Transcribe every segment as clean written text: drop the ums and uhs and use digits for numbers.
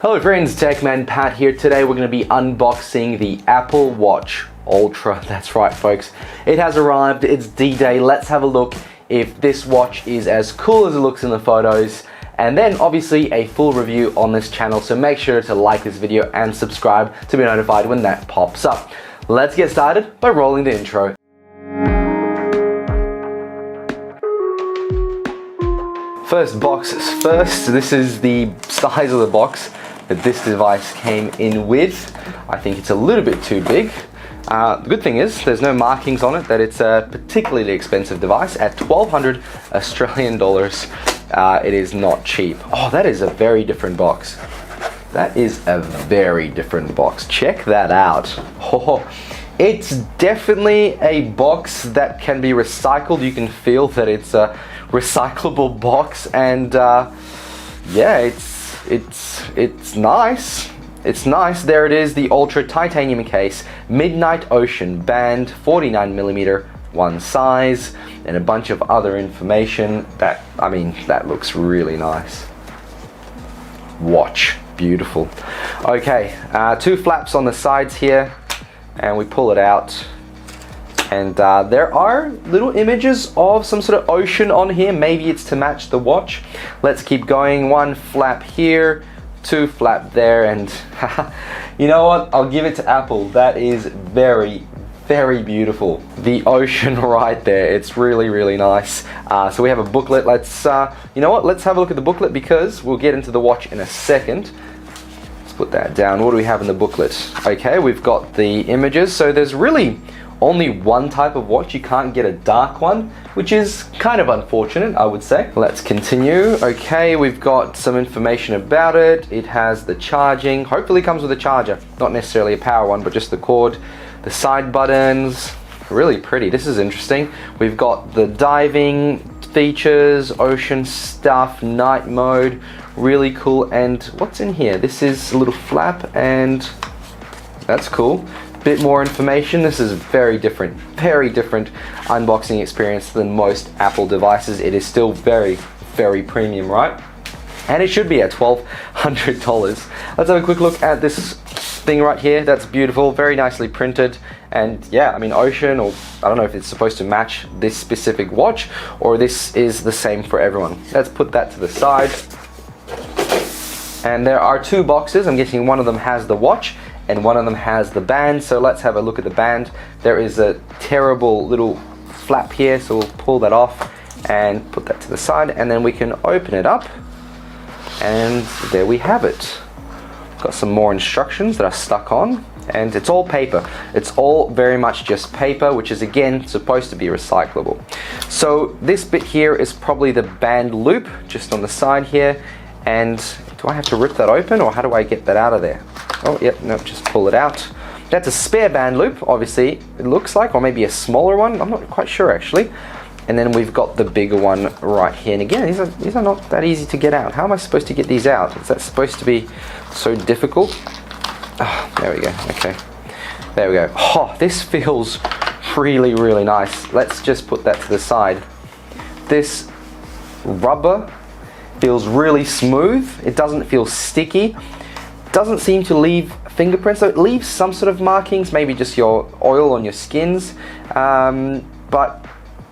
Hello friends, Techman Pat here. Today we're going to be unboxing the Apple Watch Ultra. That's right folks, it has arrived, it's D-Day. Let's have a look if this watch is as cool as it looks in the photos, and then obviously a full review on this channel, so make sure to like this video and subscribe to be notified when that pops up. Let's get started by rolling the intro. First box first, this is the size of the box that this device came in with. I think it's a little bit too big. The good thing is there's no markings on it that it's a particularly expensive device. At 1,200 Australian dollars, it is not cheap. Oh, that is a very different box. That is a very different box. Check that out. Oh, it's definitely a box that can be recycled. You can feel that it's a recyclable box, and yeah, it's nice. It's nice. There it is, the Ultra titanium case, Midnight Ocean band, 49mm, one size, and a bunch of other information. That looks really nice. Watch, beautiful. Okay, two flaps on the sides here, and we pull it out. And there are little images of some sort of ocean on here. Maybe it's to match the watch. Let's keep going. One flap here, two flap there, and you know what? I'll give it to Apple. That is very, very beautiful. The ocean right there. It's really, really nice. So we have a booklet. Let's, you know what? Let's have a look at the booklet because we'll get into the watch in a second. Let's put that down. What do we have in the booklet? Okay, we've got the images. So there's really only one type of watch. You can't get a dark one, which is kind of unfortunate, I would say. Let's continue. Okay, we've got some information about it. It has the charging, hopefully comes with a charger, not necessarily a power one, but just the cord. The side buttons, really pretty. This is interesting. We've got the diving features, ocean stuff, night mode, really cool. And what's in here? This is a little flap, and that's cool. Bit more information. This is very different unboxing experience than most Apple devices. It is still very, very premium, right? And it should be at $1,200. Let's have a quick look at this thing right here. That's beautiful, very nicely printed. And yeah, I mean, ocean, or I don't know if it's supposed to match this specific watch or this is the same for everyone. Let's put that to the side. And there are two boxes. I'm guessing one of them has the watch and one of them has the band. So let's have a look at the band. There is a terrible little flap here, so we'll pull that off and put that to the side, and then we can open it up, and there we have it. Got some more instructions that are stuck on, and it's all paper. It's all very much just paper, which is again supposed to be recyclable. So this bit here is probably the band loop just on the side here. And do I have to rip that open, or how do I get that out of there? Oh, yep, no, just pull it out. That's a spare band loop, obviously, it looks like, or maybe a smaller one. I'm not quite sure, actually. And then we've got the bigger one right here. And again, these are not that easy to get out. How am I supposed to get these out? Is that supposed to be so difficult? Oh, there we go, okay. There we go. Oh, this feels really, really nice. Let's just put that to the side. This rubber feels really smooth. It doesn't feel sticky. Doesn't seem to leave fingerprints, so it leaves some sort of markings, maybe just your oil on your skins, but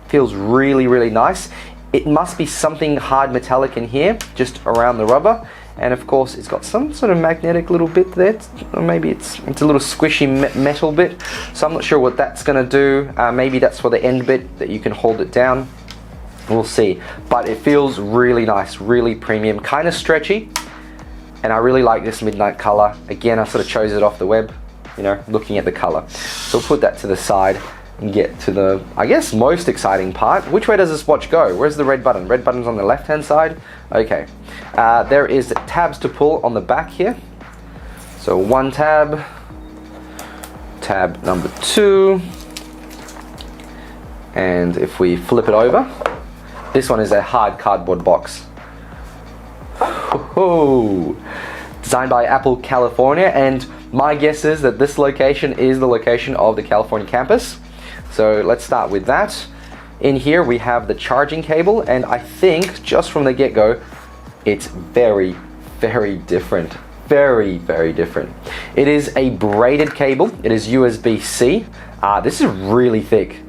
feels really, really nice. It must be something hard metallic in here, just around the rubber, and of course it's got some sort of magnetic little bit there, or maybe it's a little squishy metal bit, so I'm not sure what that's going to do. Maybe that's for the end bit that you can hold it down. We'll see, but it feels really nice, really premium, kind of stretchy. And I really like this midnight color. Again, I sort of chose it off the web, you know, looking at the color. So we'll put that to the side and get to the, I guess, most exciting part. Which way does this watch go? Where's the red button? Red button's on the left-hand side. Okay. There is tabs to pull on the back here. So one tab, tab number 2. And if we flip it over, this one is a hard cardboard box. Oh, designed by Apple California, and my guess is that this location is the location of the California campus. So let's start with that. In here we have the charging cable, and I think just from the get-go it's very, very different very, very different. It is a braided cable. It is USB-C. This is really thick.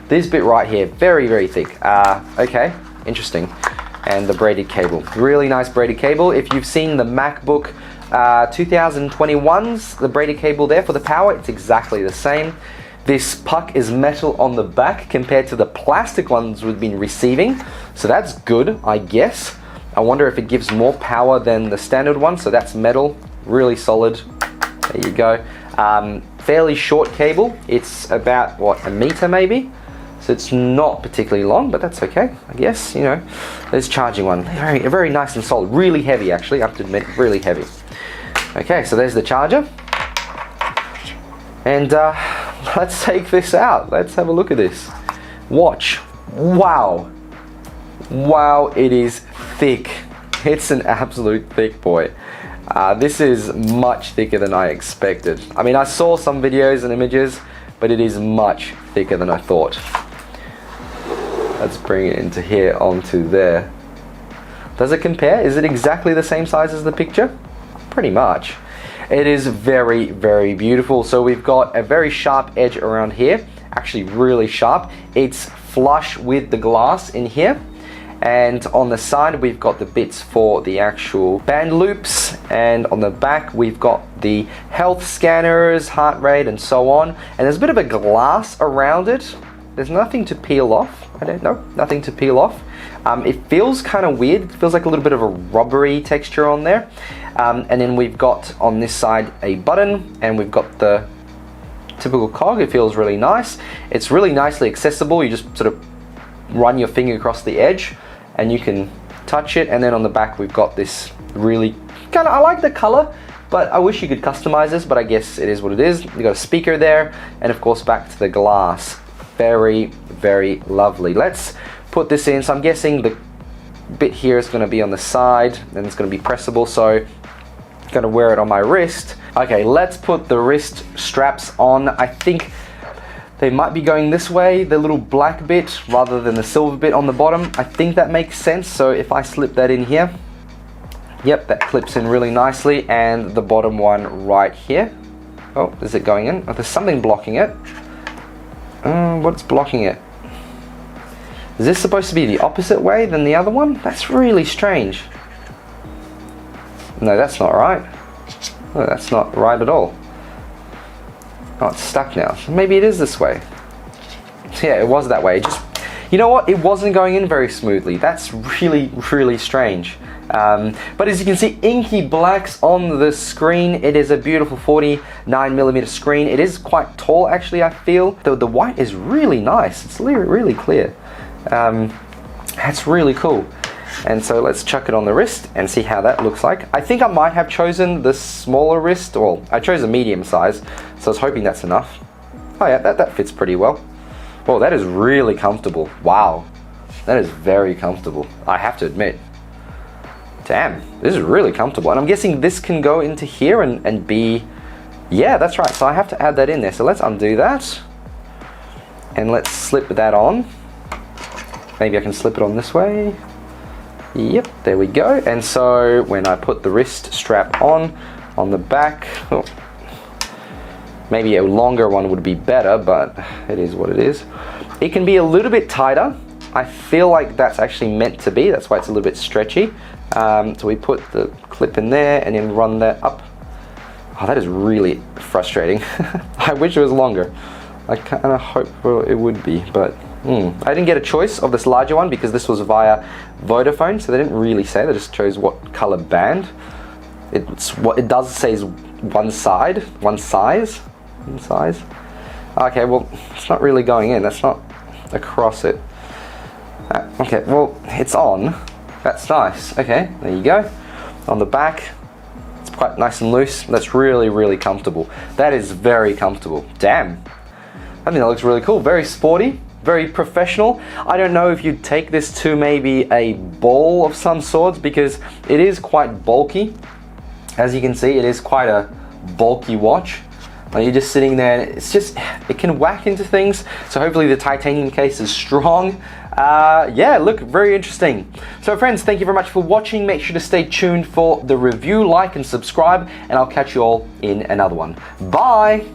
This bit right here, very, very thick. Okay, interesting. And the braided cable, really nice braided cable. If you've seen the MacBook 2021s, the braided cable there for the power, it's exactly the same. This puck is metal on the back compared to the plastic ones we've been receiving. So that's good, I guess. I wonder if it gives more power than the standard one. So that's metal, really solid. There you go. Fairly short cable. It's about, what, a meter maybe? So it's not particularly long, but that's okay, I guess, you know. There's charging one, very, very nice and solid. Really heavy, actually, I have to admit, really heavy. Okay, so there's the charger. And let's take this out. Let's have a look at this. Watch. Wow. Wow, it is thick. It's an absolute thick boy. This is much thicker than I expected. I mean, I saw some videos and images, but it is much thicker than I thought. Let's bring it into here, onto there. Does it compare? Is it exactly the same size as the picture? Pretty much. It is very, very beautiful. So we've got a very sharp edge around here, actually really sharp. It's flush with the glass in here. And on the side, we've got the bits for the actual band loops. And on the back, we've got the health scanners, heart rate, and so on. And there's a bit of a glass around it. There's nothing to peel off. I don't know, nothing to peel off. It feels kind of weird. It feels like a little bit of a rubbery texture on there. And then we've got on this side a button, and we've got the typical cog. It feels really nice. It's really nicely accessible. You just sort of run your finger across the edge and you can touch it. And then on the back, we've got this really kind of, I like the color, but I wish you could customize this, but I guess it is what it is. You've got a speaker there, and of course back to the glass. Very, very lovely. Let's put this in. So I'm guessing the bit here is going to be on the side, and it's going to be pressable, so I'm going to wear it on my wrist. Okay, let's put the wrist straps on. I think they might be going this way, the little black bit rather than the silver bit on the bottom. I think that makes sense. So if I slip that in here, yep, that clips in really nicely. And the bottom one right here. Oh, is it going in? Oh, there's something blocking it. What's blocking it? Is this supposed to be the opposite way than the other one? That's really strange. No, that's not right. No, that's not right at all. Oh, it's stuck now. So maybe it is this way. Yeah, it was that way. Just, you know what? It wasn't going in very smoothly. That's really, really strange. But as you can see, inky blacks on the screen. It is a beautiful 49mm screen. It is quite tall, actually, I feel. The white is really nice. It's really clear. That's really cool. And so let's chuck it on the wrist and see how that looks like. I think I might have chosen the smaller wrist. Well, I chose a medium size, so I was hoping that's enough. Oh yeah, that fits pretty well. Oh, that is really comfortable. Wow, that is very comfortable, I have to admit. Damn, this is really comfortable. And I'm guessing this can go into here and be... Yeah, that's right, so I have to add that in there. So let's undo that. And let's slip that on. Maybe I can slip it on this way. Yep, there we go. And so when I put the wrist strap on the back, oh, maybe a longer one would be better, but it is what it is. It can be a little bit tighter. I feel like that's actually meant to be. That's why it's a little bit stretchy. So we put the clip in there and then run that up. Oh, that is really frustrating. I wish it was longer. I kind of hope it would be, but I didn't get a choice of this larger one because this was via Vodafone, so they didn't really say. They just chose what color band. It's what it does say is one size. Okay, well, it's not really going in. That's not across it. Okay, well, it's on. That's nice. Okay, there you go. On the back, it's quite nice and loose. That's really comfortable. That is very comfortable. Damn. I think that looks really cool. Very sporty, very professional. I don't know if you'd take this to maybe a ball of some sorts because it is quite bulky. As you can see, it is quite a bulky watch. Like you're just sitting there and it's just, it can whack into things. So hopefully the titanium case is strong. Yeah, look, very interesting. So friends, thank you very much for watching. Make sure to stay tuned for the review, like and subscribe, and I'll catch you all in another one. Bye!